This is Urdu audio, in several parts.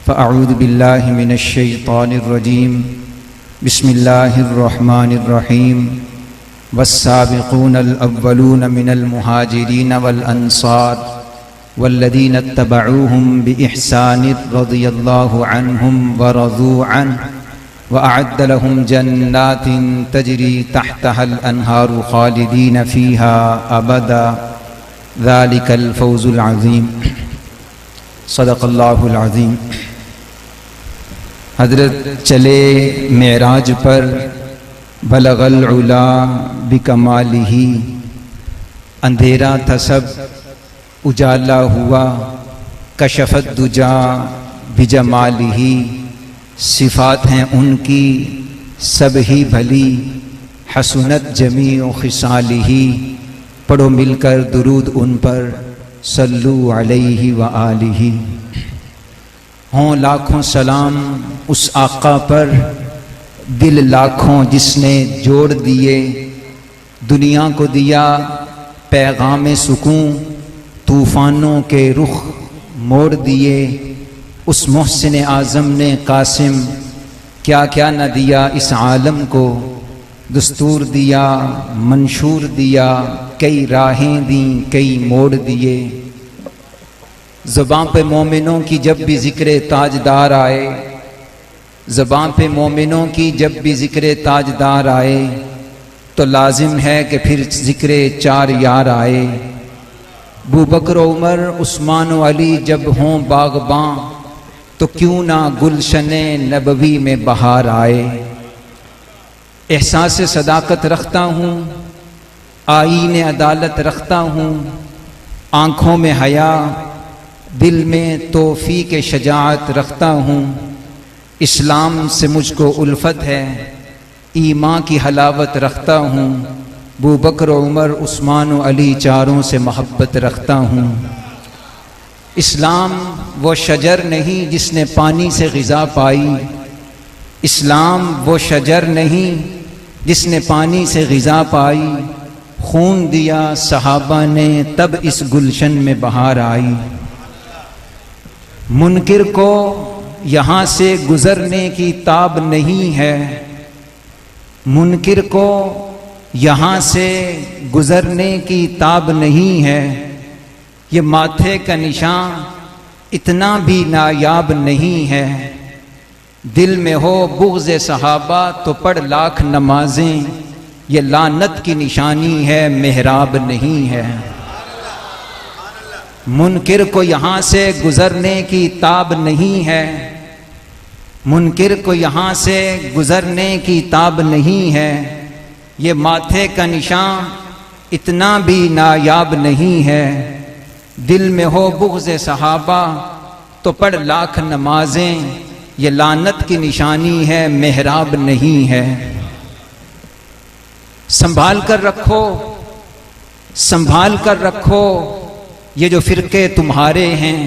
فأعوذ بالله من الشيطان الرجيم بسم الله الرحمن الرحيم والسابقون الأولون من المهاجرين والأنصار والذين اتبعوهم بإحسان رضي الله عنهم ورضوا عنه وأعد لهم جنات تجري تحتها الأنهار خالدين فيها أبدا ذلك الفوز العظيم صدق اللہ العظیم۔ حضرت چلے معراج پر بلغ العلا بکمالہ، اندھیرا تھا سب اجالا ہوا، کشف الدجا بجمالہ، صفات ہیں ان کی سب ہی بھلی، حسنت جمیع خصالہ، پڑھو مل کر درود ان پر، صلو علیہ وآلہ۔ ہوں لاکھوں سلام اس آقا پر، دل لاکھوں جس نے جوڑ دیے، دنیا کو دیا پیغام سکون، طوفانوں کے رخ موڑ دیے۔ اس محسن اعظم نے قاسم کیا کیا نہ دیا اس عالم کو، دستور دیا منشور دیا، کئی راہیں دیں کئی موڑ دیے۔ زبان پہ مومنوں کی جب بھی ذکر تاجدار آئے، زبان پہ مومنوں کی جب بھی ذکر تاجدار آئے، تو لازم ہے کہ پھر ذکر چار یار آئے۔ ابوبکر و عمر عثمان و علی جب ہوں باغباں، تو کیوں نہ گلشن نبوی میں بہار آئے۔ احساس صداقت رکھتا ہوں، آئین عدالت رکھتا ہوں، آنکھوں میں حیا دل میں توفیق شجاعت رکھتا ہوں۔ اسلام سے مجھ کو الفت ہے، ایمان کی حلاوت رکھتا ہوں۔ ابوبکر و عمر عثمان و علی چاروں سے محبت رکھتا ہوں۔ اسلام وہ شجر نہیں جس نے پانی سے غذا پائی، اسلام وہ شجر نہیں جس نے پانی سے غذا پائی، خون دیا صحابہ نے تب اس گلشن میں بہار آئی۔ منکر کو یہاں سے گزرنے کی تاب نہیں ہے، منکر کو یہاں سے گزرنے کی تاب نہیں ہے، یہ ماتھے کا نشان اتنا بھی نایاب نہیں ہے۔ دل میں ہو بغض صحابہ تو پڑھ لاکھ نمازیں، یہ لعنت کی نشانی ہے محراب نہیں ہے۔ منکر کو یہاں سے گزرنے کی تاب نہیں ہے، منکر کو یہاں سے گزرنے کی تاب نہیں ہے، یہ ماتھے کا نشان اتنا بھی نایاب نہیں ہے۔ دل میں ہو بغض صحابہ تو پڑھ لاکھ نمازیں، یہ لعنت کی نشانی ہے محراب نہیں ہے۔ سنبھال کر رکھو، سنبھال کر رکھو یہ جو فرقے تمہارے ہیں،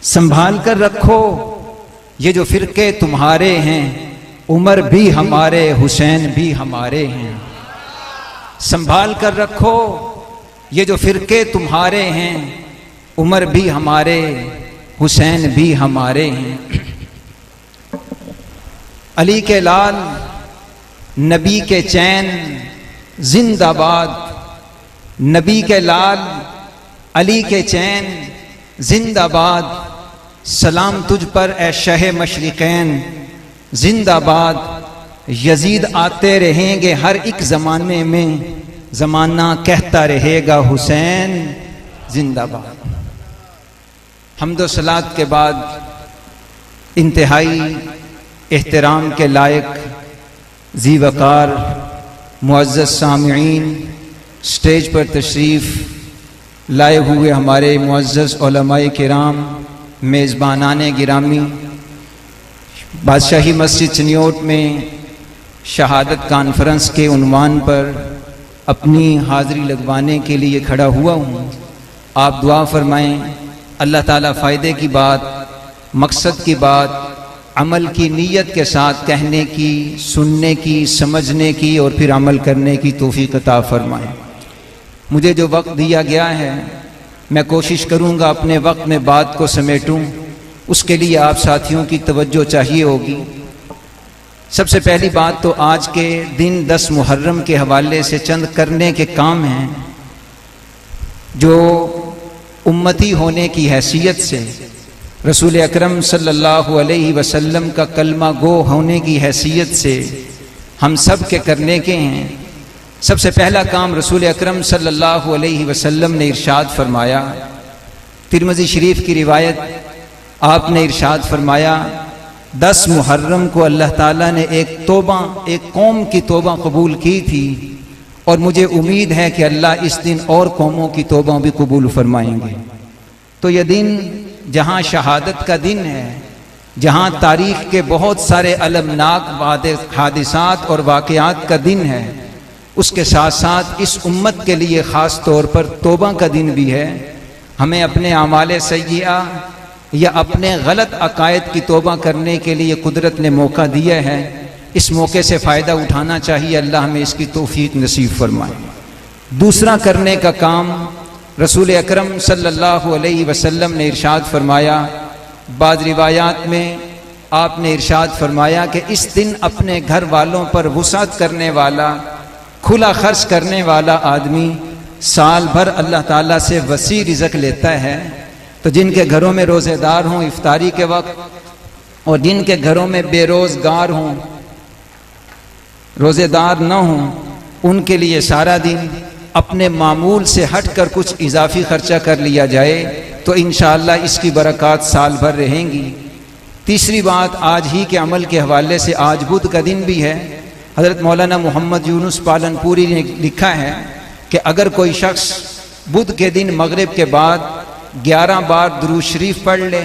سنبھال کر رکھو یہ جو فرقے تمہارے ہیں، عمر بھی ہمارے حسین بھی ہمارے ہیں۔ سنبھال کر رکھو یہ جو فرقے تمہارے ہیں، عمر بھی ہمارے حسین بھی ہمارے ہیں۔ علی کے لال نبی کے چین زندہ باد، نبی کے لال علی کے چین زندہ باد، سلام تجھ پر اے شہ مشرقین زندہ باد۔ یزید آتے رہیں گے ہر ایک زمانے میں، زمانہ کہتا رہے گا حسین زندہ باد۔ حمد و صلات کے بعد انتہائی احترام کے لائق ذی وقار معزز سامعین، سٹیج پر تشریف لائے ہوئے ہمارے معزز علماء کرام، میزبانان گرامی، بادشاہی مسجد چنیوٹ میں شہادت کانفرنس کے عنوان پر اپنی حاضری لگوانے کے لیے کھڑا ہوا ہوں۔ آپ دعا فرمائیں، اللہ تعالیٰ فائدے کی بات، مقصد کی بات، عمل کی نیت کے ساتھ کہنے کی، سننے کی، سمجھنے کی اور پھر عمل کرنے کی توفیق عطا فرمائیں۔ مجھے جو وقت دیا گیا ہے میں کوشش کروں گا اپنے وقت میں بات کو سمیٹوں، اس کے لیے آپ ساتھیوں کی توجہ چاہیے ہوگی۔ سب سے پہلی بات تو آج کے دن 10 محرم کے حوالے سے چند کرنے کے کام ہیں جو امتی ہونے کی حیثیت سے، رسول اکرم صلی اللہ علیہ وسلم کا کلمہ گو ہونے کی حیثیت سے ہم سب کے کرنے کے ہیں۔ سب سے پہلا کام رسول اکرم صلی اللہ علیہ وسلم نے ارشاد فرمایا، ترمذی شریف کی روایت، آپ نے ارشاد فرمایا 10 محرم کو اللہ تعالیٰ نے ایک قوم کی توبہ قبول کی تھی، اور مجھے امید ہے کہ اللہ اس دن اور قوموں کی توبہ بھی قبول فرمائیں گے۔ تو یہ دن جہاں شہادت کا دن ہے، جہاں تاریخ کے بہت سارے المناک حادثات اور واقعات کا دن ہے، اس کے ساتھ ساتھ اس امت کے لیے خاص طور پر توبہ کا دن بھی ہے۔ ہمیں اپنے اعمال سیئہ یا اپنے غلط عقائد کی توبہ کرنے کے لیے قدرت نے موقع دیا ہے، اس موقع سے فائدہ اٹھانا چاہیے۔ اللہ ہمیں اس کی توفیق نصیب فرمائے۔ دوسرا کرنے کا کام، رسول اکرم صلی اللہ علیہ وسلم نے ارشاد فرمایا، بعض روایات میں آپ نے ارشاد فرمایا کہ اس دن اپنے گھر والوں پر وسعت کرنے والا، کھلا خرچ کرنے والا آدمی سال بھر اللہ تعالیٰ سے وسیع رزق لیتا ہے۔ تو جن کے گھروں میں روزے دار ہوں افطاری کے وقت، اور جن کے گھروں میں بے روزگار ہوں، روزے دار نہ ہوں، ان کے لیے سارا دن اپنے معمول سے ہٹ کر کچھ اضافی خرچہ کر لیا جائے تو انشاءاللہ اس کی برکات سال بھر رہیں گی۔ تیسری بات، آج ہی کے عمل کے حوالے سے آج بدھ کا دن بھی ہے۔ حضرت مولانا محمد یونس پالن پوری نے لکھا ہے کہ اگر کوئی شخص بدھ کے دن مغرب کے بعد 11 بار درود شریف پڑھ لے،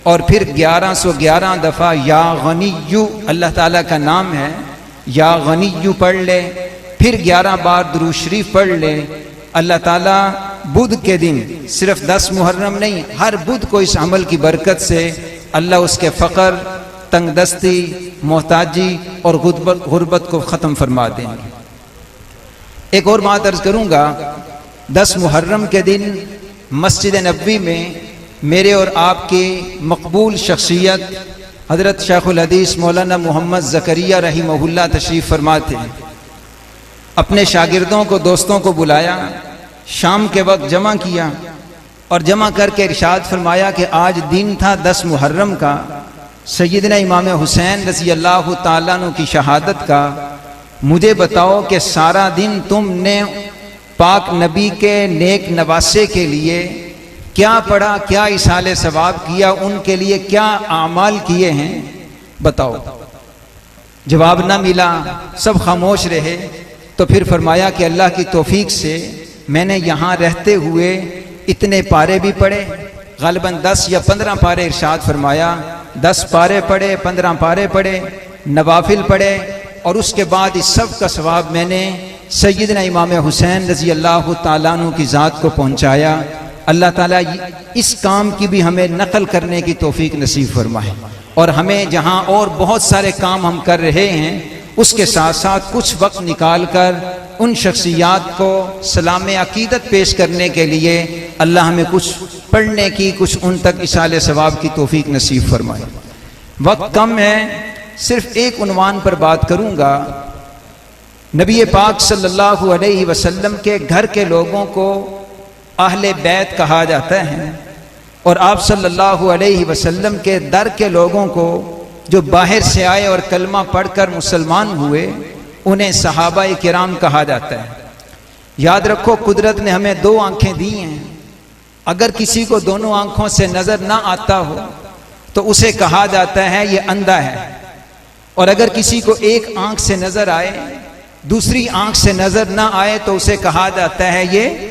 اور پھر 1111 دفعہ یا غنیو، اللہ تعالیٰ کا نام ہے، یا غنیو پڑھ لے، پھر 11 بار درود شریف پڑھ لے، اللہ تعالیٰ بدھ کے دن، صرف 10 محرم نہیں، ہر بدھ کو اس عمل کی برکت سے اللہ اس کے فقر، تنگ دستی، محتاجی اور غربت کو ختم فرما دیں گے۔ ایک اور بات عرض کروں گا، 10 محرم کے دن مسجد نبوی میں میرے اور آپ کی مقبول شخصیت حضرت شیخ الحدیث مولانا محمد زکریا رحمہ اللہ تشریف فرماتے ہیں۔ اپنے شاگردوں کو، دوستوں کو بلایا، شام کے وقت جمع کیا، اور جمع کر کے ارشاد فرمایا کہ آج دن تھا 10 محرم کا، سیدنا امام حسین رضی اللہ تعالیٰ عنہ کی شہادت کا۔ مجھے بتاؤ کہ سارا دن تم نے پاک نبی کے نیک نواسے کے لیے کیا پڑھا، کیا ایصال ثواب کیا، ان کے لیے کیا اعمال کیے ہیں، بتاؤ۔ جواب نہ ملا، سب خاموش رہے۔ تو پھر فرمایا کہ اللہ کی توفیق سے میں نے یہاں رہتے ہوئے اتنے پارے بھی پڑھے، غالباً 10 یا 15 پارے، ارشاد فرمایا 10 پارے پڑھے، 15 پارے پڑھے، نوافل پڑھے، اور اس کے بعد اس سب کا ثواب میں نے سیدنا امام حسین رضی اللہ تعالیٰ عنہ کی ذات کو پہنچایا۔ اللہ تعالیٰ اس کام کی بھی ہمیں نقل کرنے کی توفیق نصیب فرمائے، اور ہمیں جہاں اور بہت سارے کام ہم کر رہے ہیں اس کے ساتھ ساتھ کچھ وقت نکال کر ان شخصیات کو سلام عقیدت پیش کرنے کے لیے اللہ ہمیں کچھ پڑھنے کی، کچھ ان تک ایصال ثواب کی توفیق نصیب فرمائے۔ وقت کم ہے، صرف ایک عنوان پر بات کروں گا۔ نبی پاک صلی اللہ علیہ وسلم کے گھر کے لوگوں کو اہل بیت کہا جاتا ہے، اور آپ صلی اللہ علیہ وسلم کے در کے لوگوں کو جو باہر سے آئے اور کلمہ پڑھ کر مسلمان ہوئے انہیں صحابہ کرام کہا جاتا ہے۔ یاد رکھو، قدرت نے ہمیں 2 آنکھیں دی ہیں، اگر کسی کو دونوں آنکھوں سے نظر نہ آتا ہو تو اسے کہا جاتا ہے یہ اندھا ہے، اور اگر کسی کو ایک آنکھ سے نظر آئے، دوسری آنکھ سے نظر نہ آئے تو اسے کہا جاتا ہے یہ،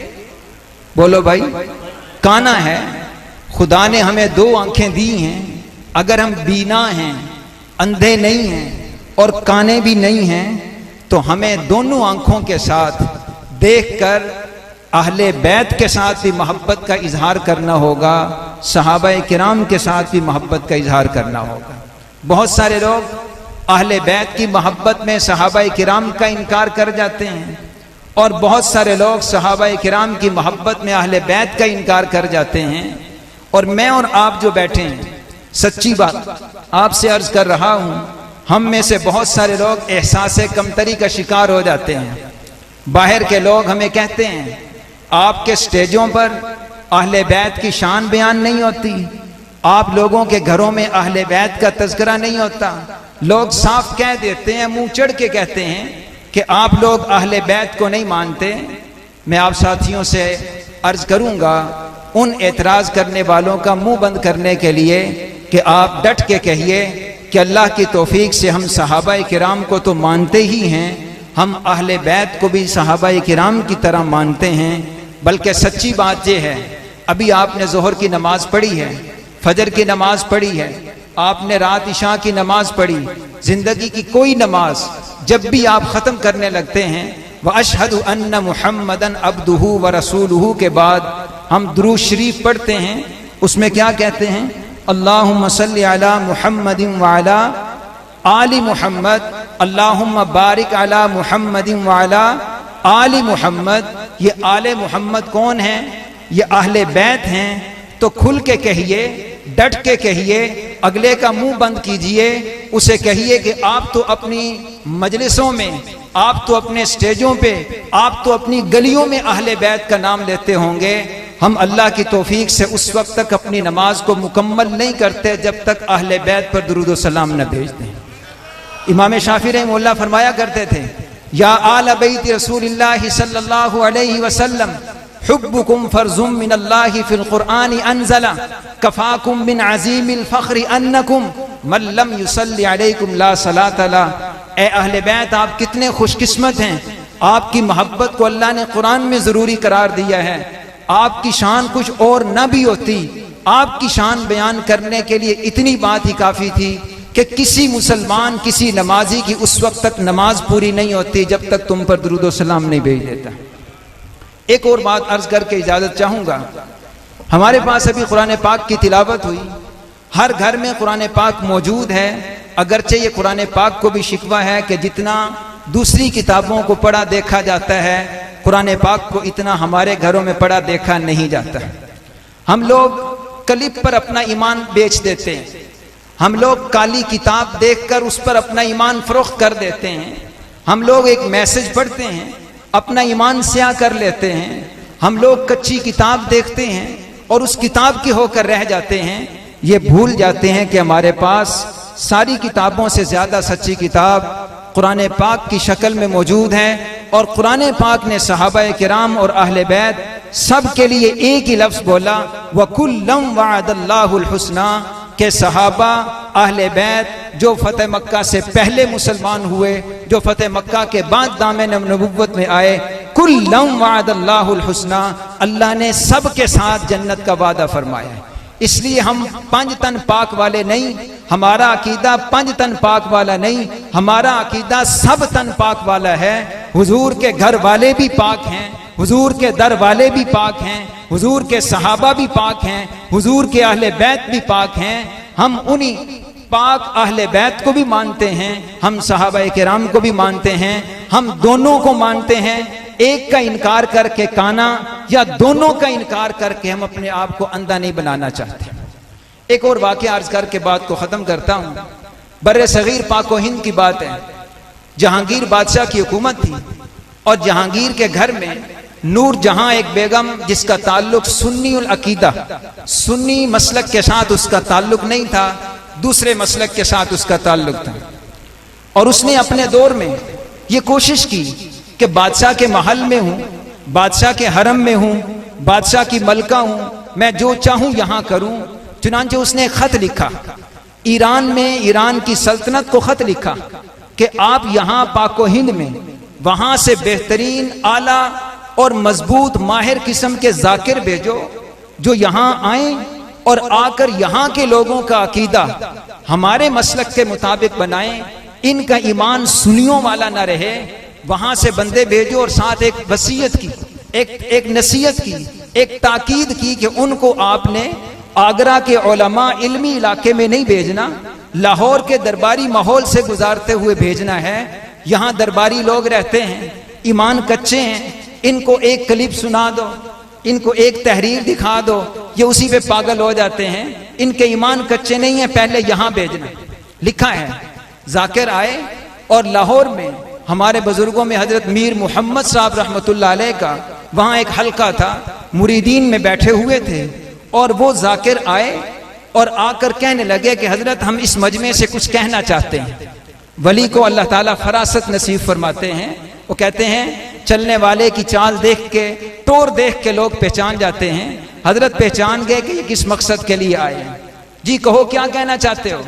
بولو بھائی، کانا ہے۔ خدا نے ہمیں 2 آنکھیں دی ہیں، اگر ہم بینا ہیں، اندھے نہیں ہیں اور کانے بھی نہیں ہیں، تو ہمیں دونوں آنکھوں کے ساتھ دیکھ کر اہل بیت کے ساتھ بھی محبت کا اظہار کرنا ہوگا، صحابہ کرام کے ساتھ بھی محبت کا اظہار کرنا ہوگا۔ بہت سارے لوگ اہل بیت کی محبت میں صحابہ کرام کا انکار کر جاتے ہیں، اور بہت سارے لوگ صحابہ کرام کی محبت میں اہل بیت کا انکار کر جاتے ہیں۔ اور میں اور آپ جو بیٹھے ہیں، سچی بات آپ سے عرض کر رہا ہوں، ہم میں سے بہت سارے لوگ احساس کمتری کا شکار ہو جاتے ہیں۔ باہر کے لوگ ہمیں کہتے ہیں آپ کے سٹیجوں پر اہل بیت کی شان بیان نہیں ہوتی، آپ لوگوں کے گھروں میں اہل بیت کا تذکرہ نہیں ہوتا۔ لوگ صاف کہہ دیتے ہیں، منہ چڑھ کے کہتے ہیں کہ آپ لوگ اہل بیت کو نہیں مانتے۔ میں آپ ساتھیوں سے عرض کروں گا ان اعتراض کرنے والوں کا منہ بند کرنے کے لیے کہ آپ ڈٹ کے کہیے کہ اللہ کی توفیق سے ہم صحابہ کرام کو تو مانتے ہی ہیں، ہم اہل بیت کو بھی صحابہ کرام کی طرح مانتے ہیں۔ بلکہ سچی بات یہ ہے، ابھی آپ نے ظہر کی نماز پڑھی ہے، فجر کی نماز پڑھی ہے، آپ نے رات عشاء کی نماز پڑھی، زندگی کی کوئی نماز جب بھی آپ ختم کرنے لگتے ہیں وَأَشْهَدُ أَنَّ مُحَمَّدًا عَبْدُهُ وَرَسُولُهُ کے بعد ہم درود شریف پڑھتے ہیں، اس میں کیا کہتے ہیں؟ اللہم صلی علی محمد وعلی آل محمد، اللہم بارک علی محمد وعلی آل محمد۔ یہ آل محمد کون ہیں؟ یہ اہل بیت ہیں۔ تو کھل کے کہیے، ڈٹ کے کہیے، اگلے کا منہ بند کیجئے، اسے کہیے کہ آپ تو اپنی مجلسوں میں، آپ تو اپنے سٹیجوں پہ، آپ تو اپنی گلیوں میں اہل بیت کا نام لیتے ہوں گے، ہم اللہ کی توفیق سے اس وقت تک اپنی نماز کو مکمل نہیں کرتے جب تک اہل بیت پر درود و سلام نہ بھیجتے ہیں۔ امام شافعی رحمہ اللہ فرمایا کرتے تھے یا آل بیت رسول اللہ صلی اللہ علیہ وسلم حبکم فرض من اللہ فی القرآن انزل کفاکم من عظیم الفخر انکم من لم یصلی علیکم لا صلاۃ لا۔ اے اہل بیت آپ کتنے خوش قسمت ہیں، آپ کی محبت کو اللہ نے قرآن میں ضروری قرار دیا ہے۔ آپ کی شان کچھ اور نہ بھی ہوتی، آپ کی شان بیان کرنے کے لیے اتنی بات ہی کافی تھی کہ کسی مسلمان، کسی نمازی کی اس وقت تک نماز پوری نہیں ہوتی جب تک تم پر درود و سلام نہیں بھیج دیتا۔ ایک اور بات عرض کر کے اجازت چاہوں گا، ہمارے پاس ابھی قرآن پاک کی تلاوت ہوئی، ہر گھر میں قرآن پاک موجود ہے، اگرچہ یہ قرآن پاک کو بھی شکوہ ہے کہ جتنا دوسری کتابوں کو پڑھا دیکھا جاتا ہے قرآن پاک کو اتنا ہمارے گھروں میں پڑھا دیکھا نہیں جاتا۔ ہم لوگ کلپ پر اپنا ایمان بیچ دیتے ہیں، ہم لوگ کالی کتاب دیکھ کر اس پر اپنا ایمان فروخت کر دیتے ہیں، ہم لوگ ایک میسج پڑھتے ہیں اپنا ایمان سیاہ کر لیتے ہیں، ہم لوگ کچی کتاب دیکھتے ہیں اور اس کتاب کے ہو کر رہ جاتے ہیں، یہ بھول جاتے ہیں کہ ہمارے پاس ساری کتابوں سے زیادہ سچی کتاب قرآن پاک کی شکل میں موجود ہے، اور قرآن پاک نے صحابہ کرام اور اہل بیت سب کے لیے ایک ہی لفظ بولا وَكُلًّا وَعَدَ اللَّهُ الْحُسْنَى، کہ صحابہ اہل بیت جو فتح مکہ سے پہلے مسلمان ہوئے، جو فتح مکہ کے بعد دامن نبوت میں آئے، كُلًّا وَعَدَ اللَّهُ الْحُسْنَى، اللہ نے سب کے ساتھ جنت کا وعدہ فرمایا ہے۔ اس لیے ہم 5 تن پاک والے نہیں، ہمارا عقیدہ 5 تن پاک والا نہیں، ہمارا عقیدہ سب تن پاک والا ہے۔ حضور کے گھر والے بھی پاک ہیں، حضور کے در والے بھی پاک ہیں، حضور کے صحابہ بھی پاک ہیں، حضور کے اہل بیت بھی پاک ہیں۔ ہم انہی پاک اہل بیت کو بھی مانتے ہیں، ہم صحابہ کرام کو بھی مانتے ہیں، ہم دونوں کو مانتے ہیں۔ ایک کا انکار کر کے کانا یا دونوں کا انکار کر کے ہم اپنے آپ کو اندھا نہیں بنانا چاہتے۔ ایک اور واقعہ عرض کر کے بات کو ختم کرتا ہوں۔ بر صغیر پاک و ہند کی بات ہے، جہانگیر بادشاہ کی حکومت تھی اور جہانگیر کے گھر میں نور جہاں ایک بیگم جس کا تعلق سنی العقیدہ، سنی مسلک کے ساتھ اس کا تعلق نہیں تھا، دوسرے مسلک کے ساتھ اس کا تعلق تھا، اور اس نے اپنے دور میں یہ کوشش کی کہ بادشاہ کے محل میں ہوں، بادشاہ کے حرم میں ہوں، بادشاہ کی ملکہ ہوں، میں جو چاہوں یہاں کروں۔ چنانچہ اس نے خط لکھا ایران میں، ایران کی سلطنت کو خط لکھا کہ آپ یہاں پاک و ہند میں وہاں سے بہترین اعلیٰ اور مضبوط ماہر قسم کے ذاکر بھیجو جو یہاں آئیں اور آ کر یہاں کے لوگوں کا عقیدہ ہمارے مسلک کے مطابق بنائیں، ان کا ایمان سنیوں والا نہ رہے۔ وہاں سے بندے بھیجو اور ساتھ ایک وصیت کی، ایک نصیحت کی، ایک تاکید کی کہ ان کو آپ نے آگرہ کے علماء علمی علاقے میں نہیں بھیجنا، لاہور کے درباری ماحول سے گزارتے ہوئے بھیجنا ہے۔ یہاں درباری لوگ رہتے ہیں، ایمان کچے ہیں، ان کو ایک کلپ سنا دو، ان کو ایک تحریر دکھا دو یہ اسی پہ پاگل ہو جاتے ہیں، ان کے ایمان کچے نہیں ہیں، پہلے یہاں بھیجنا۔ لکھا ہے ذاکر آئے اور لاہور میں ہمارے بزرگوں میں حضرت میر محمد صاحب رحمۃ اللہ علیہ کا وہاں ایک حلقہ تھا، مریدین میں بیٹھے ہوئے تھے، اور وہ ذاکر آئے اور آ کر کہنے لگے کہ حضرت ہم اس مجمع سے کچھ کہنا چاہتے ہیں۔ ولی کو اللہ تعالیٰ فراست نصیب فرماتے ہیں، وہ کہتے ہیں چلنے والے کی چال دیکھ کے، ٹور دیکھ کے لوگ پہچان جاتے ہیں۔ حضرت پہچان گئے کہ یہ کس مقصد کے لیے آئے ہیں۔ جی کہو کیا کہنا چاہتے ہو؟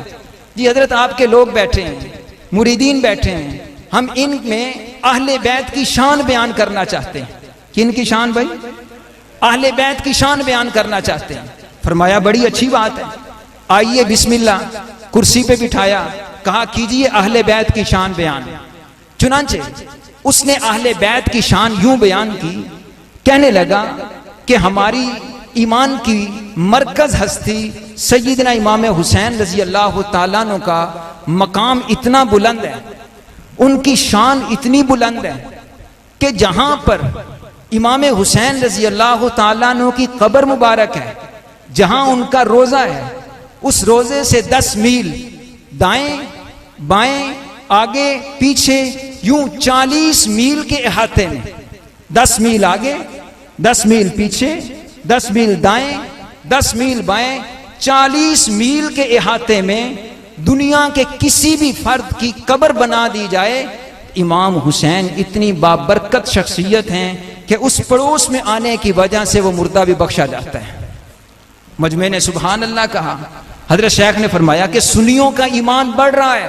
جی حضرت آپ کے لوگ بیٹھے ہیں، مریدین بیٹھے ہیں، ہم ان میں اہل بیت کی شان بیان کرنا چاہتے ہیں۔ کن کی شان بھائی؟ اہل بیت کی شان بیان کرنا چاہتے ہیں۔ فرمایا بڑی اچھی بات ہے، آئیے بسم اللہ، کرسی پہ بٹھایا، کہا کیجئے اہل بیت کی شان بیان۔ چنانچہ اس نے اہل بیت کی شان یوں بیان کی، کہنے لگا کہ ہماری ایمان کی مرکز ہستی سیدنا امام حسین رضی اللہ تعالیٰ عنہ کا مقام اتنا بلند ہے، ان کی شان اتنی بلند ہے کہ جہاں پر امام حسین رضی اللہ تعالیٰ عنہ کی قبر مبارک ہے، جہاں ان کا روزہ ہے، اس روزے سے 10 میل دائیں بائیں آگے پیچھے یوں 40 میل کے احاطے میں، 10 میل آگے 10 میل پیچھے 10 میل دائیں 10 میل بائیں 40 میل کے احاطے میں دنیا کے کسی بھی فرد کی قبر بنا دی جائے، امام حسین اتنی بابرکت شخصیت ہیں کہ اس پڑوس میں آنے کی وجہ سے وہ مردہ بھی بخشا جاتا ہے۔ مجمع نے سبحان اللہ کہا۔ حضرت شیخ نے فرمایا کہ سنیوں کا ایمان بڑھ رہا ہے،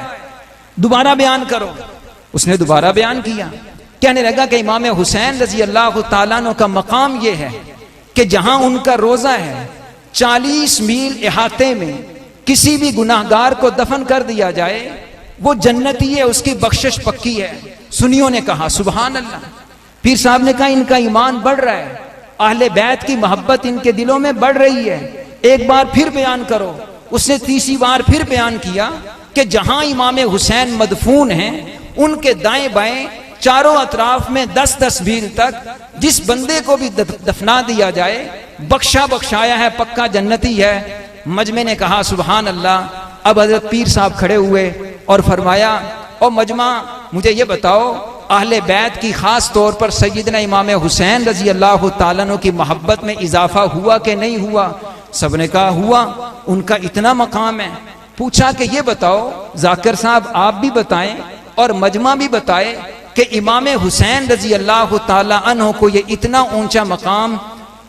دوبارہ بیان کرو۔ اس نے دوبارہ بیان کیا، کہنے لگا کہ امام حسین رضی اللہ تعالیٰ عنہ کا مقام یہ ہے کہ جہاں ان کا روزہ ہے 40 میل احاطے میں کسی بھی گناہگار کو دفن کر دیا جائے وہ جنتی ہے، اس کی بخشش پکی ہے۔ سنیوں نے کہا سبحان اللہ۔ پیر صاحب نے کہا ان کا ایمان بڑھ رہا ہے، اہل بیت کی محبت ان کے دلوں میں بڑھ رہی ہے، ایک بار پھر بیان کرو۔ اس نے تیسری بار پھر بیان کیا کہ جہاں امام حسین مدفون ہیں ان کے دائیں بائیں چاروں اطراف میں 10 میل تک جس بندے کو بھی دفنا دیا جائے بخشا بخشایا ہے، پکا جنتی ہے۔ مجمع نے کہا سبحان اللہ۔ اب حضرت پیر صاحب کھڑے ہوئے اور فرمایا او مجمع مجھے یہ بتاؤ اہل بیت کی خاص طور پر سیدنا امام حسین رضی اللہ تعالیٰ عنہ کی محبت میں اضافہ ہوا کہ نہیں ہوا؟ سب نے کہا ہوا، ان کا اتنا مقام ہے۔ پوچھا کہ یہ بتاؤ ذاکر صاحب آپ بھی بتائیں اور مجمع بھی بتائے کہ امام حسین رضی اللہ تعالیٰ عنہ کو یہ اتنا اونچا مقام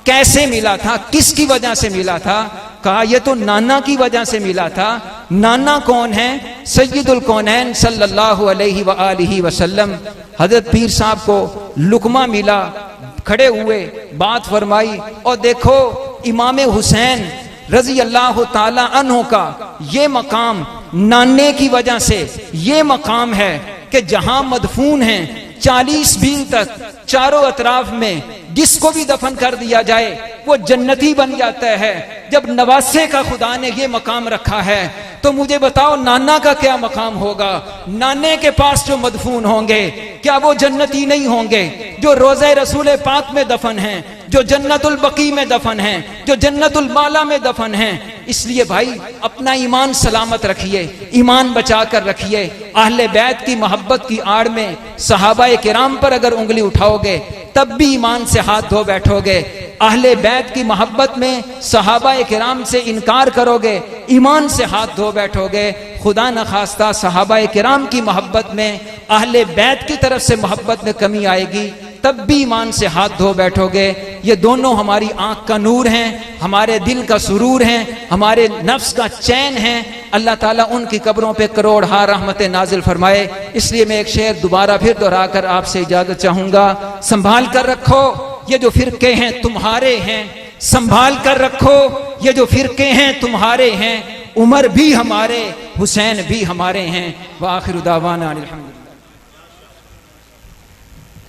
کیسے ملا تھا، کس کی وجہ سے ملا تھا؟ کہا یہ تو نانا کی وجہ سے ملا تھا۔ نانا کون ہے؟ سید الکونین صلی اللہ علیہ وآلہ وسلم۔ حضرت پیر صاحب کو لقمہ ملا، کھڑے ہوئے بات فرمائی، اور دیکھو امام حسین رضی اللہ تعالی عنہ کا یہ مقام نانے کی وجہ سے یہ مقام ہے کہ جہاں مدفون ہیں 40 میل تک چاروں اطراف میں جس کو بھی دفن کر دیا جائے وہ جنتی بن جاتا ہے۔ جب نواسے کا خدا نے یہ مقام رکھا ہے تو مجھے بتاؤ نانا کا کیا مقام ہوگا؟ نانے کے پاس جو مدفون ہوں گے کیا وہ جنتی نہیں ہوں گے؟ جو روضہ رسول پاک میں دفن ہیں، جو جنت البقیع میں دفن ہیں، جو جنت المالا میں دفن ہیں۔ اس لیے بھائی اپنا ایمان سلامت رکھیے، ایمان بچا کر رکھیے۔ اہل بیت کی محبت کی آڑ میں صحابہ کرام پر اگر انگلی اٹھاؤ گے تب بھی ایمان سے ہاتھ دھو بیٹھو گے، اہل بیت کی محبت میں صحابہ کرام سے انکار کرو گے ایمان سے ہاتھ دھو بیٹھو گے۔ خدا نخواستہ صحابہ کرام کی محبت میں اہل بیت کی طرف سے محبت میں کمی آئے گی تب بھی ایمان سے ہاتھ دھو بیٹھو گے۔ یہ دونوں ہماری آنکھ کا نور ہیں، ہمارے دل کا سرور ہیں، ہمارے نفس کا چین ہیں۔ اللہ تعالیٰ ان کی قبروں پہ کروڑ ہا رحمت نازل فرمائے۔ اس لیے میں ایک شعر دوبارہ پھر دہرا کر آپ سے اجازت چاہوں گا۔ سنبھال کر رکھو یہ جو فرقے ہیں تمہارے ہیں، سنبھال کر رکھو یہ جو فرقے ہیں تمہارے ہیں، عمر بھی ہمارے حسین بھی ہمارے ہیں۔ وآخر دعوانا الحمدللہ۔